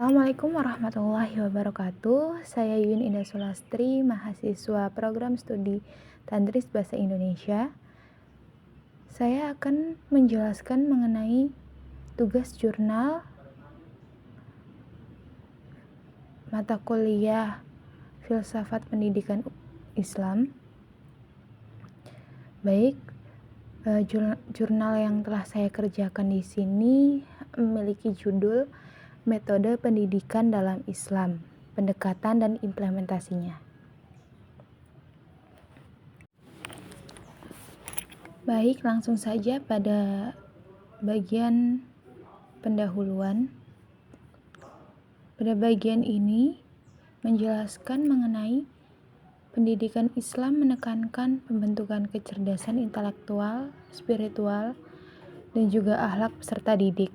Assalamualaikum warahmatullahi wabarakatuh. Saya Yun Indah Sulastri, mahasiswa program studi Tadris Bahasa Indonesia. Saya akan menjelaskan mengenai tugas jurnal mata kuliah Filsafat Pendidikan Islam. Baik, jurnal yang telah saya kerjakan di sini memiliki judul Metode Pendidikan dalam Islam, Pendekatan dan Implementasinya. Baik, langsung saja pada bagian pendahuluan. Pada bagian ini menjelaskan mengenai pendidikan Islam menekankan pembentukan kecerdasan intelektual, spiritual, dan juga akhlak peserta didik,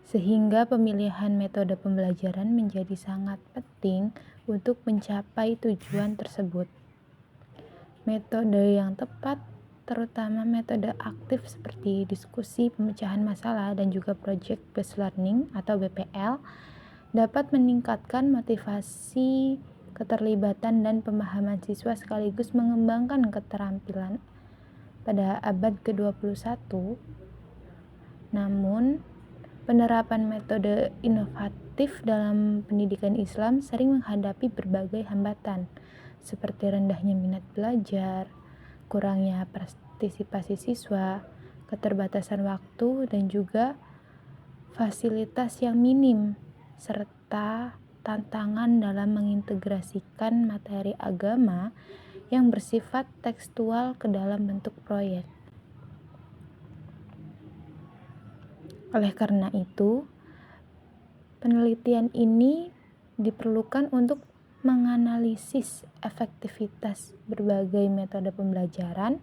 sehingga pemilihan metode pembelajaran menjadi sangat penting untuk mencapai tujuan tersebut. Metode yang tepat, terutama metode aktif seperti diskusi, pemecahan masalah, dan juga project based learning atau BPL, dapat meningkatkan motivasi, keterlibatan, dan pemahaman siswa sekaligus mengembangkan keterampilan pada abad ke-21. Namun, penerapan metode inovatif dalam pendidikan Islam sering menghadapi berbagai hambatan, seperti rendahnya minat belajar, kurangnya partisipasi siswa, keterbatasan waktu, dan juga fasilitas yang minim, serta tantangan dalam mengintegrasikan materi agama yang bersifat tekstual ke dalam bentuk proyek. Oleh karena itu, penelitian ini diperlukan untuk menganalisis efektivitas berbagai metode pembelajaran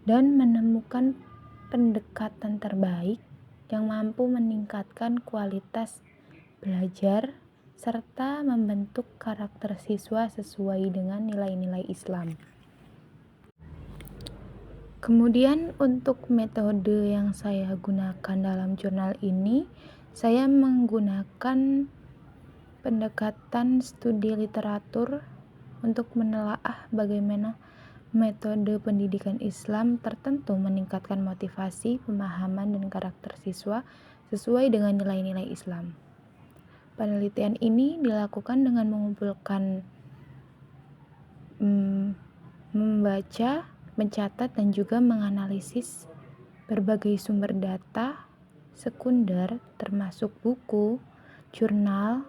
dan menemukan pendekatan terbaik yang mampu meningkatkan kualitas belajar serta membentuk karakter siswa sesuai dengan nilai-nilai Islam. Kemudian untuk metode yang saya gunakan dalam jurnal ini, saya menggunakan pendekatan studi literatur untuk menelaah bagaimana metode pendidikan Islam tertentu meningkatkan motivasi, pemahaman, dan karakter siswa sesuai dengan nilai-nilai Islam. Penelitian ini dilakukan dengan mengumpulkan membaca, mencatat, dan juga menganalisis berbagai sumber data sekunder termasuk buku, jurnal,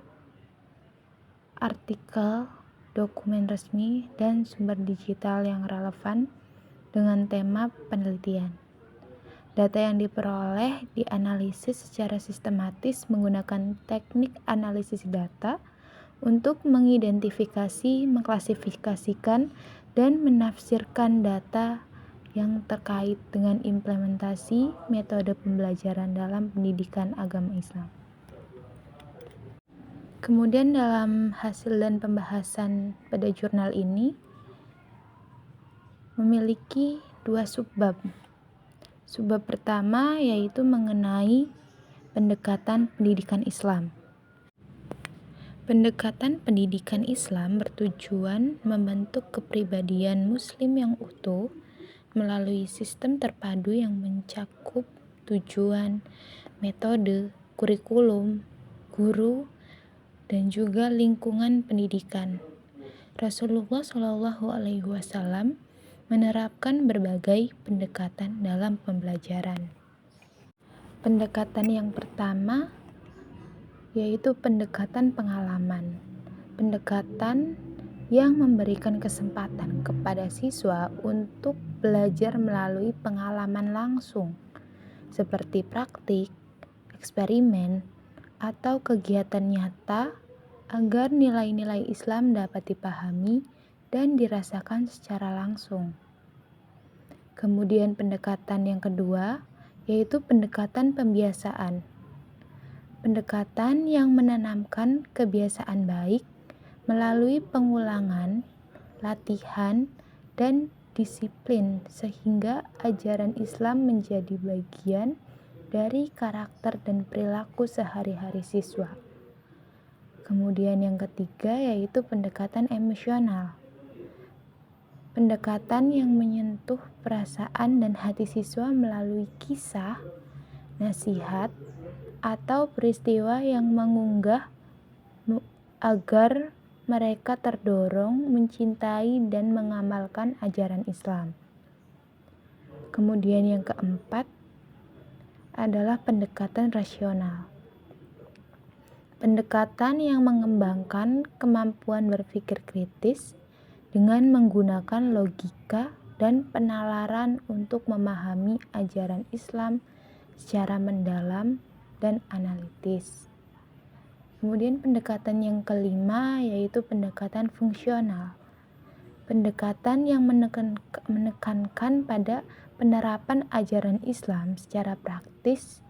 artikel, dokumen resmi, dan sumber digital yang relevan dengan tema penelitian. Data yang diperoleh dianalisis secara sistematis menggunakan teknik analisis data untuk mengidentifikasi, mengklasifikasikan, dan menafsirkan data yang terkait dengan implementasi metode pembelajaran dalam pendidikan agama Islam. Kemudian dalam hasil dan pembahasan pada jurnal ini memiliki 2 subbab. Subbab pertama yaitu mengenai pendekatan pendidikan Islam. Pendekatan pendidikan Islam bertujuan membentuk kepribadian Muslim yang utuh melalui sistem terpadu yang mencakup tujuan, metode, kurikulum, guru, dan juga lingkungan pendidikan. Rasulullah Shallallahu Alaihi Wasallam menerapkan berbagai pendekatan dalam pembelajaran. Pendekatan yang pertama yaitu pendekatan pengalaman. Pendekatan yang memberikan kesempatan kepada siswa untuk belajar melalui pengalaman langsung, seperti praktik, eksperimen, atau kegiatan nyata agar nilai-nilai Islam dapat dipahami dan dirasakan secara langsung. Kemudian pendekatan yang kedua yaitu pendekatan pembiasaan. Pendekatan yang menanamkan kebiasaan baik melalui pengulangan, latihan, dan disiplin sehingga ajaran Islam menjadi bagian dari karakter dan perilaku sehari-hari siswa. Kemudian yang ketiga yaitu pendekatan emosional. Pendekatan yang menyentuh perasaan dan hati siswa melalui kisah, nasihat, atau peristiwa yang mengunggah agar mereka terdorong mencintai dan mengamalkan ajaran Islam. Kemudian yang keempat adalah pendekatan rasional. Pendekatan yang mengembangkan kemampuan berpikir kritis dengan menggunakan logika dan penalaran untuk memahami ajaran Islam secara mendalam dan analitis. Kemudian pendekatan yang kelima yaitu pendekatan fungsional. Pendekatan yang menekankan pada penerapan ajaran Islam secara praktis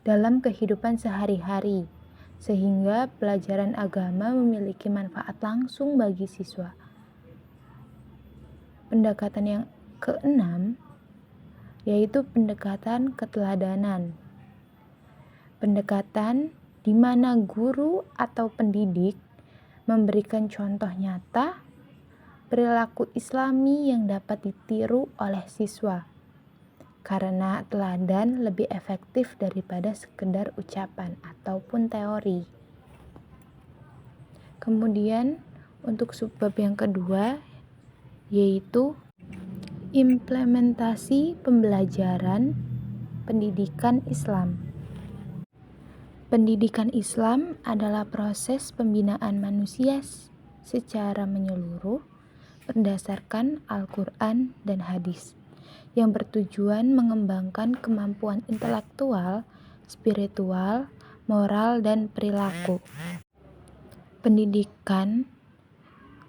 dalam kehidupan sehari-hari, sehingga pelajaran agama memiliki manfaat langsung bagi siswa. Pendekatan yang keenam yaitu pendekatan keteladanan. Pendekatan di mana guru atau pendidik memberikan contoh nyata perilaku Islami yang dapat ditiru oleh siswa, karena teladan lebih efektif daripada sekedar ucapan ataupun teori. Kemudian untuk subbab yang kedua yaitu implementasi pembelajaran pendidikan Islam. Pendidikan Islam adalah proses pembinaan manusia secara menyeluruh berdasarkan Al-Quran dan hadis yang bertujuan mengembangkan kemampuan intelektual, spiritual, moral, dan perilaku. Pendidikan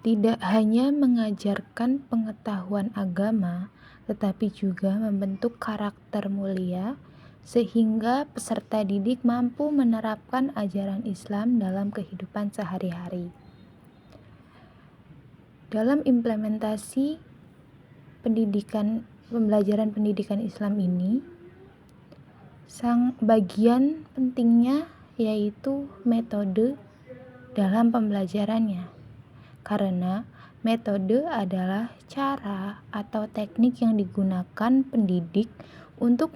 tidak hanya mengajarkan pengetahuan agama, tetapi juga membentuk karakter mulia sehingga peserta didik mampu menerapkan ajaran Islam dalam kehidupan sehari-hari. Dalam implementasi pembelajaran pendidikan Islam ini, bagian pentingnya yaitu metode dalam pembelajarannya. Karena metode adalah cara atau teknik yang digunakan pendidik untuk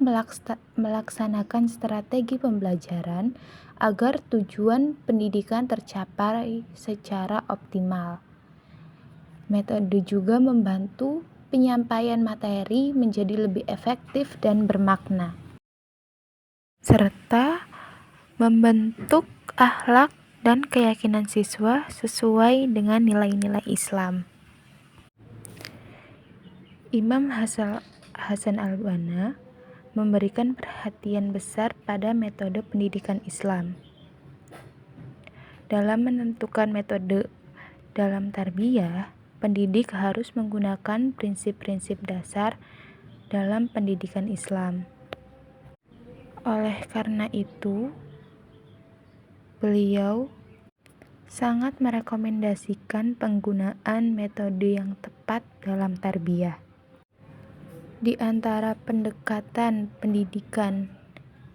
melaksanakan strategi pembelajaran agar tujuan pendidikan tercapai secara optimal. Metode juga membantu penyampaian materi menjadi lebih efektif dan bermakna, serta membentuk akhlak dan keyakinan siswa sesuai dengan nilai-nilai Islam. Imam Hasan al-Banna memberikan perhatian besar pada metode pendidikan Islam. Dalam menentukan metode dalam tarbiyah, pendidik harus menggunakan prinsip-prinsip dasar dalam pendidikan Islam. Oleh karena itu, beliau sangat merekomendasikan penggunaan metode yang tepat dalam tarbiyah. Di antara pendekatan pendidikan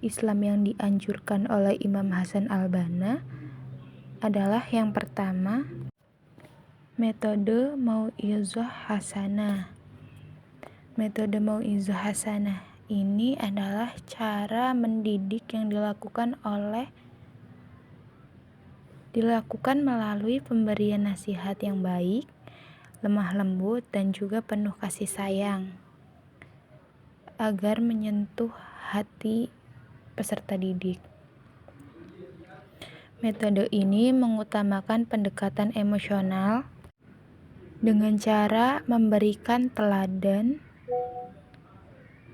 Islam yang dianjurkan oleh Imam Hasan al-Banna adalah yang pertama, metode Mau'izah Hasanah. Metode Mau'izah Hasanah ini adalah cara mendidik yang dilakukan melalui pemberian nasihat yang baik, lemah lembut, dan juga penuh kasih sayang, agar menyentuh hati peserta didik. Metode ini mengutamakan pendekatan emosional dengan cara memberikan teladan,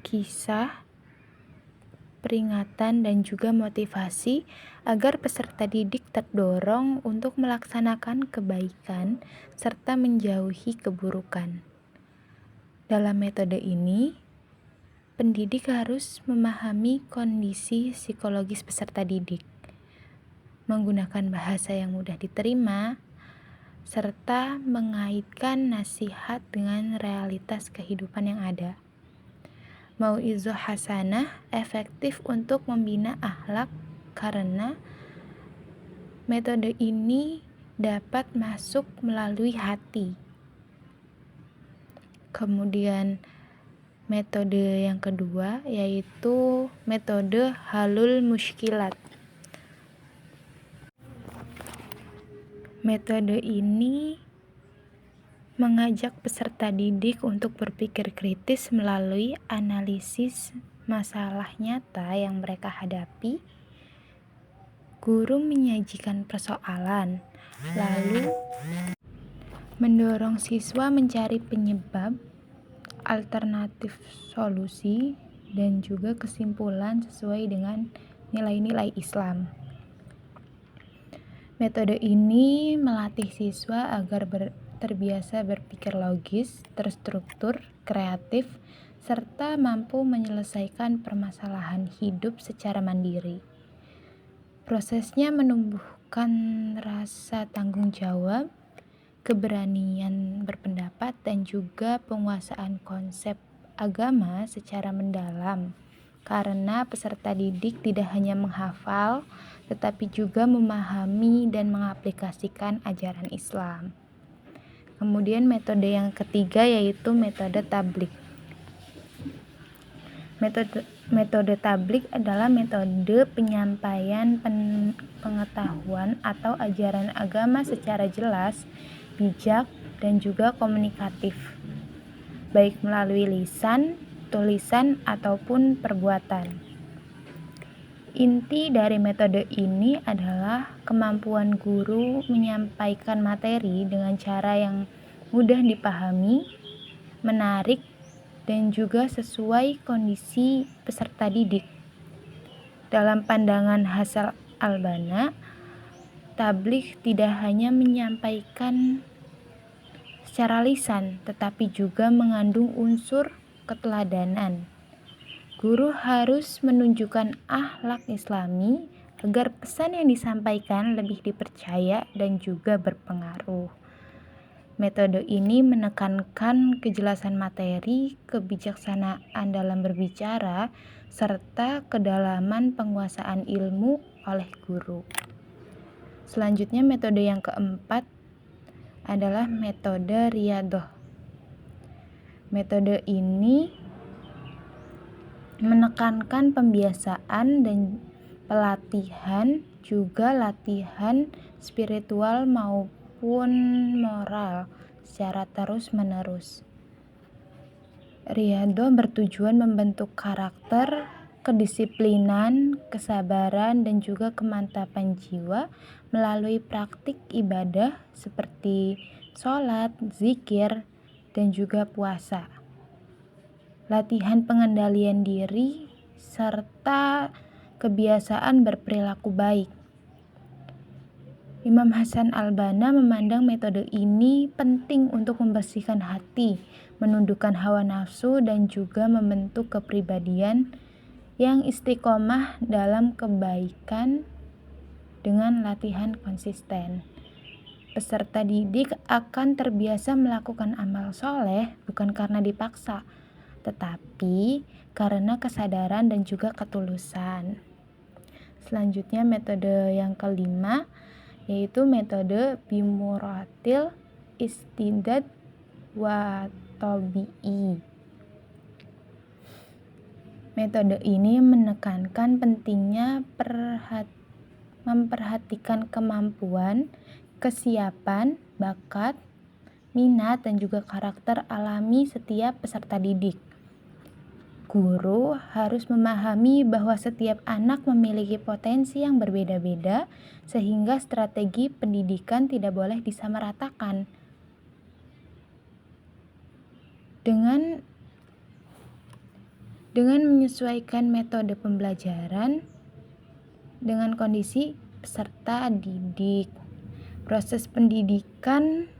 kisah, peringatan, dan juga motivasi agar peserta didik terdorong untuk melaksanakan kebaikan serta menjauhi keburukan. Dalam metode ini, pendidik harus memahami kondisi psikologis peserta didik, menggunakan bahasa yang mudah diterima, serta mengaitkan nasihat dengan realitas kehidupan yang ada. Mau'izah Hasanah efektif untuk membina akhlak karena Metode ini dapat masuk melalui hati. Kemudian metode yang kedua yaitu metode halul muskilat. Metode ini mengajak peserta didik untuk berpikir kritis melalui analisis masalah nyata yang mereka hadapi. Guru menyajikan persoalan, lalu mendorong siswa mencari penyebab, alternatif solusi, dan juga kesimpulan sesuai dengan nilai-nilai Islam. Metode ini melatih siswa agar terbiasa berpikir logis, terstruktur, kreatif, serta mampu menyelesaikan permasalahan hidup secara mandiri. Prosesnya menumbuhkan rasa tanggung jawab, keberanian berpendapat, dan juga penguasaan konsep agama secara mendalam. Karena peserta didik tidak hanya menghafal, tetapi juga memahami dan mengaplikasikan ajaran Islam. Kemudian metode yang ketiga yaitu metode tabligh. Metode tabligh adalah metode penyampaian pengetahuan atau ajaran agama secara jelas, bijak, dan juga komunikatif, baik melalui lisan, tulisan, ataupun perbuatan. Inti dari metode ini adalah kemampuan guru menyampaikan materi dengan cara yang mudah dipahami, menarik, dan juga sesuai kondisi peserta didik. Dalam pandangan Hasan al-Banna, tabligh tidak hanya menyampaikan secara lisan, tetapi juga mengandung unsur keteladanan. Guru harus menunjukkan akhlak Islami agar pesan yang disampaikan lebih dipercaya dan juga berpengaruh. Metode ini menekankan kejelasan materi, kebijaksanaan dalam berbicara, serta kedalaman penguasaan ilmu oleh guru. Selanjutnya metode yang keempat adalah metode riyadhah. Metode ini menekankan pembiasaan dan pelatihan, juga latihan spiritual maupun moral secara terus-menerus. Riyadhah bertujuan membentuk karakter, kedisiplinan, kesabaran, dan juga kemantapan jiwa melalui praktik ibadah seperti sholat, zikir, dan juga puasa. Latihan pengendalian diri, serta kebiasaan berperilaku baik. Imam Hasan al-Banna memandang metode ini penting untuk membersihkan hati, menundukkan hawa nafsu, dan juga membentuk kepribadian yang istiqomah dalam kebaikan dengan latihan konsisten. Peserta didik akan terbiasa melakukan amal soleh bukan karena dipaksa, tetapi karena kesadaran dan juga ketulusan. Selanjutnya metode yang kelima yaitu metode bimuratil istidad wa tabi'i. Metode ini menekankan pentingnya memperhatikan kemampuan, kesiapan, bakat, minat, dan juga karakter alami setiap peserta didik. Guru harus memahami bahwa setiap anak memiliki potensi yang berbeda-beda, sehingga strategi pendidikan tidak boleh disamaratakan. Dengan menyesuaikan metode pembelajaran dengan kondisi peserta didik, proses pendidikan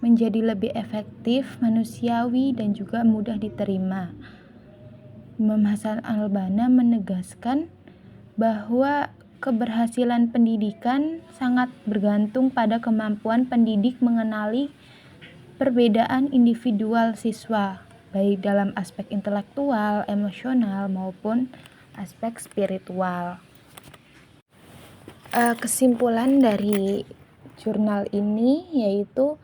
menjadi lebih efektif, manusiawi, dan juga mudah diterima. Imam Hasan al-Banna menegaskan bahwa keberhasilan pendidikan sangat bergantung pada kemampuan pendidik mengenali perbedaan individual siswa, baik dalam aspek intelektual, emosional, maupun aspek spiritual. Kesimpulan dari jurnal ini yaitu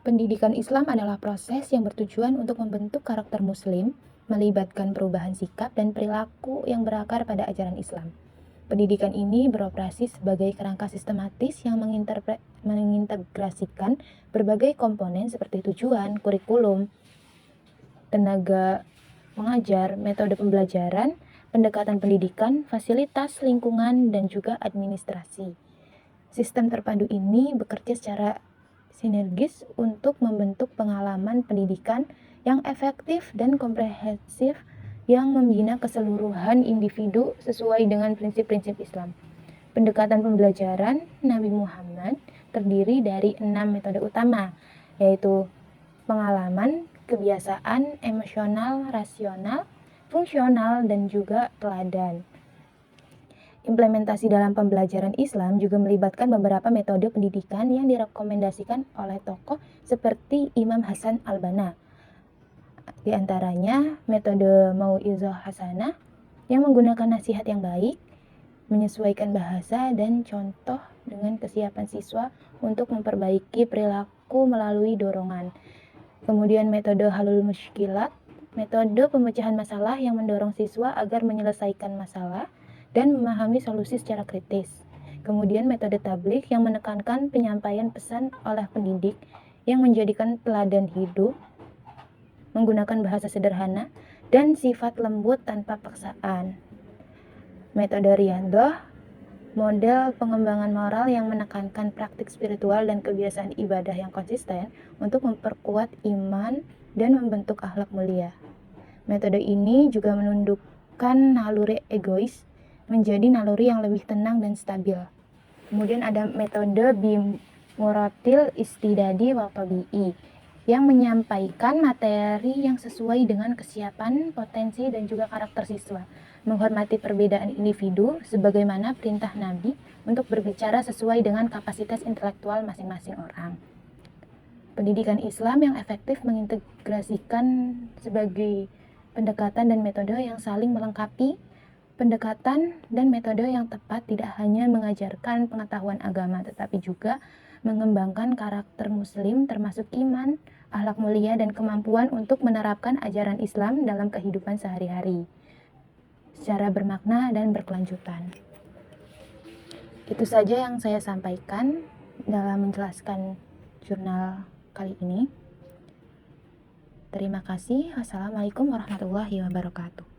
pendidikan Islam adalah proses yang bertujuan untuk membentuk karakter Muslim, melibatkan perubahan sikap dan perilaku yang berakar pada ajaran Islam. Pendidikan ini beroperasi sebagai kerangka sistematis yang mengintegrasikan berbagai komponen seperti tujuan, kurikulum, tenaga mengajar, metode pembelajaran, pendekatan pendidikan, fasilitas, lingkungan, dan juga administrasi. Sistem terpadu ini bekerja secara sinergis untuk membentuk pengalaman pendidikan yang efektif dan komprehensif yang membina keseluruhan individu sesuai dengan prinsip-prinsip Islam. Pendekatan pembelajaran Nabi Muhammad terdiri dari 6 metode utama, yaitu pengalaman, kebiasaan, emosional, rasional, fungsional, dan juga teladan. Implementasi dalam pembelajaran Islam juga melibatkan beberapa metode pendidikan yang direkomendasikan oleh tokoh seperti Imam Hasan al-Banna. Di antaranya metode Mau'izah Hasanah yang menggunakan nasihat yang baik, menyesuaikan bahasa dan contoh dengan kesiapan siswa untuk memperbaiki perilaku melalui dorongan. Kemudian metode Halul Musykilat, metode pemecahan masalah yang mendorong siswa agar menyelesaikan masalah dan memahami solusi secara kritis. Kemudian metode tabligh yang menekankan penyampaian pesan oleh pendidik yang menjadikan teladan hidup, menggunakan bahasa sederhana dan sifat lembut tanpa paksaan. Metode Riyadhah, model pengembangan moral yang menekankan praktik spiritual dan kebiasaan ibadah yang konsisten untuk memperkuat iman dan membentuk akhlak mulia. Metode ini juga menundukkan naluri egois menjadi naluri yang lebih tenang dan stabil. Kemudian ada metode Bimuratil Istidadi wal Tabi'i yang menyampaikan materi yang sesuai dengan kesiapan, potensi, dan juga karakter siswa, menghormati perbedaan individu sebagaimana perintah Nabi untuk berbicara sesuai dengan kapasitas intelektual masing-masing orang. Pendidikan Islam yang efektif mengintegrasikan sebagai pendekatan dan metode yang saling melengkapi. Pendekatan dan metode yang tepat tidak hanya mengajarkan pengetahuan agama, tetapi juga mengembangkan karakter Muslim termasuk iman, akhlak mulia, dan kemampuan untuk menerapkan ajaran Islam dalam kehidupan sehari-hari secara bermakna dan berkelanjutan. Itu saja yang saya sampaikan dalam menjelaskan jurnal kali ini. Terima kasih. Wassalamualaikum warahmatullahi wabarakatuh.